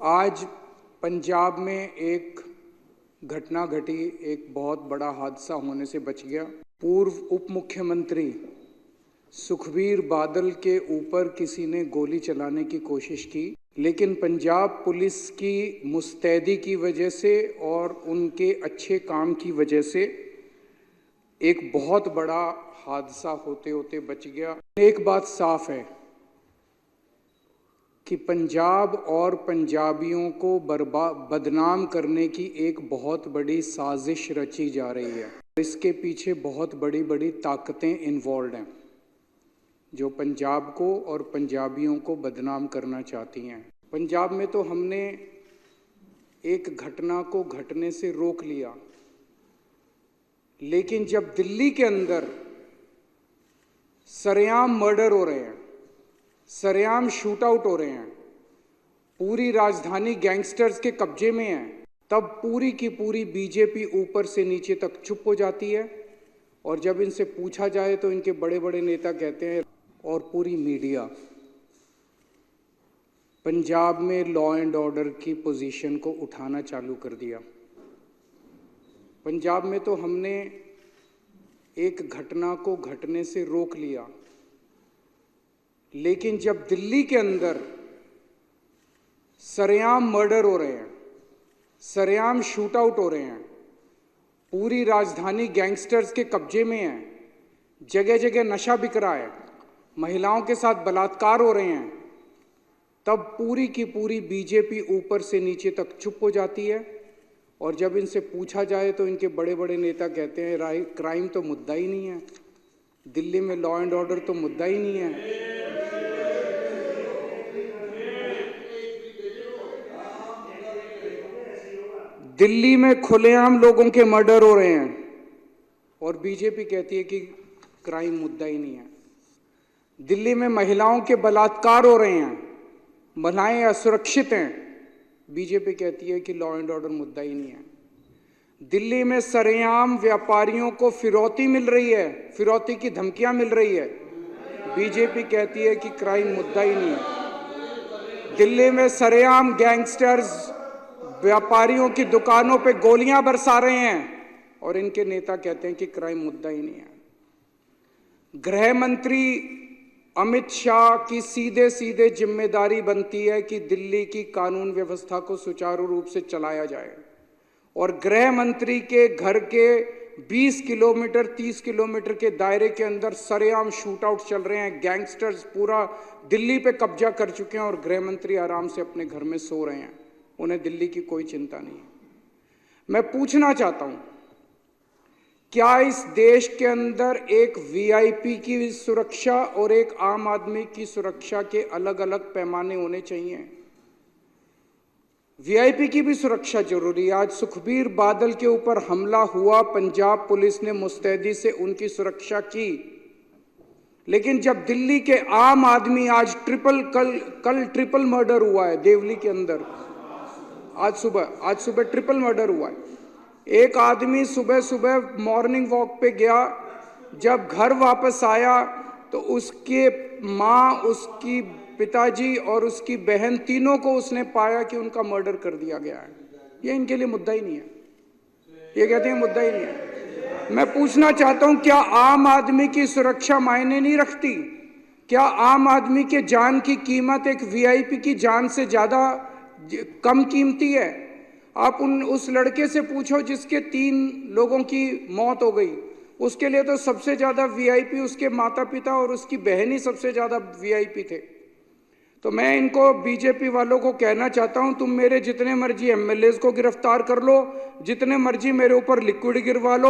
आज पंजाब में एक घटना घटी, एक बहुत बड़ा हादसा होने से बच गया। पूर्व उप मुख्यमंत्री सुखबीर बादल के ऊपर किसी ने गोली चलाने की कोशिश की, लेकिन पंजाब पुलिस की मुस्तैदी की वजह से और उनके अच्छे काम की वजह से एक बहुत बड़ा हादसा होते होते बच गया। एक बात साफ है कि पंजाब और पंजाबियों को बदनाम करने की एक बहुत बड़ी साजिश रची जा रही है। इसके पीछे बहुत बड़ी बड़ी ताकतें इन्वॉल्व हैं जो पंजाब को और पंजाबियों को बदनाम करना चाहती हैं। पंजाब में तो हमने एक घटना को घटने से रोक लिया, लेकिन जब दिल्ली के अंदर सरेआम मर्डर हो रहे हैं, सरेआम शूट आउट हो रहे हैं, पूरी राजधानी गैंगस्टर्स के कब्जे में है, तब पूरी की पूरी बीजेपी ऊपर से नीचे तक चुप हो जाती है। और जब इनसे पूछा जाए तो इनके बड़े बड़े नेता कहते हैं, और पूरी मीडिया पंजाब में लॉ एंड ऑर्डर की पोजीशन को उठाना चालू कर दिया। पंजाब में तो हमने एक घटना को घटने से रोक लिया, लेकिन जब दिल्ली के अंदर सरेआम मर्डर हो रहे हैं, सरेआम शूट आउट हो रहे हैं, पूरी राजधानी गैंगस्टर्स के कब्जे में है, जगह जगह नशा बिक रहा है, महिलाओं के साथ बलात्कार हो रहे हैं, तब पूरी की पूरी बीजेपी ऊपर से नीचे तक चुप हो जाती है। और जब इनसे पूछा जाए तो इनके बड़े बड़े नेता कहते हैं क्राइम तो मुद्दा ही नहीं है, दिल्ली में लॉ एंड ऑर्डर तो मुद्दा ही नहीं है। दिल्ली में खुलेआम लोगों के मर्डर हो रहे हैं और बीजेपी कहती है कि क्राइम मुद्दा ही नहीं है। दिल्ली में महिलाओं के बलात्कार हो रहे हैं, महिलाएं असुरक्षित हैं, बीजेपी कहती है कि लॉ एंड ऑर्डर मुद्दा ही नहीं है। दिल्ली में सरेआम व्यापारियों को फिरौती मिल रही है, फिरौती की धमकियां मिल रही है, बीजेपी कहती है कि क्राइम मुद्दा ही नहीं है। दिल्ली में सरेआम गैंगस्टर्स व्यापारियों की दुकानों पे गोलियां बरसा रहे हैं और इनके नेता कहते हैं कि क्राइम मुद्दा ही नहीं है। गृह मंत्री अमित शाह की सीधे सीधे जिम्मेदारी बनती है कि दिल्ली की कानून व्यवस्था को सुचारू रूप से चलाया जाए, और गृह मंत्री के घर के 20 किलोमीटर 30 किलोमीटर के दायरे के अंदर सरेआम शूट आउट चल रहे हैं। गैंगस्टर्स पूरा दिल्ली पे कब्जा कर चुके हैं और गृह मंत्री आराम से अपने घर में सो रहे हैं, उन्हें दिल्ली की कोई चिंता नहीं है। मैं पूछना चाहता हूं, क्या इस देश के अंदर एक वीआईपी की सुरक्षा और एक आम आदमी की सुरक्षा के अलग अलग पैमाने होने चाहिए? वीआईपी की भी सुरक्षा जरूरी है। आज सुखबीर बादल के ऊपर हमला हुआ, पंजाब पुलिस ने मुस्तैदी से उनकी सुरक्षा की, लेकिन जब दिल्ली के आम आदमी आज कल ट्रिपल मर्डर हुआ है देवली के अंदर, आज सुबह ट्रिपल मर्डर हुआ है। एक आदमी सुबह सुबह मॉर्निंग वॉक पे गया, जब घर वापस आया तो उसके माँ, उसकी पिताजी और उसकी बहन, तीनों को उसने पाया कि उनका मर्डर कर दिया गया है। ये इनके लिए मुद्दा ही नहीं है, ये कहते हैं मुद्दा ही नहीं है। मैं पूछना चाहता हूं, क्या आम आदमी की सुरक्षा मायने नहीं रखती? क्या आम आदमी के जान की कीमत एक वीआईपी की जान से ज्यादा कम कीमती है? आप उस लड़के से पूछो जिसके 3 लोगों की मौत हो गई, उसके लिए तो सबसे ज्यादा वीआईपी उसके माता पिता और उसकी बहन ही सबसे ज्यादा वीआईपी थे। तो मैं इनको बीजेपी वालों को कहना चाहता हूं, तुम मेरे जितने मर्जी एमएलएज को गिरफ्तार कर लो, जितने मर्जी मेरे ऊपर लिक्विड गिरवा लो,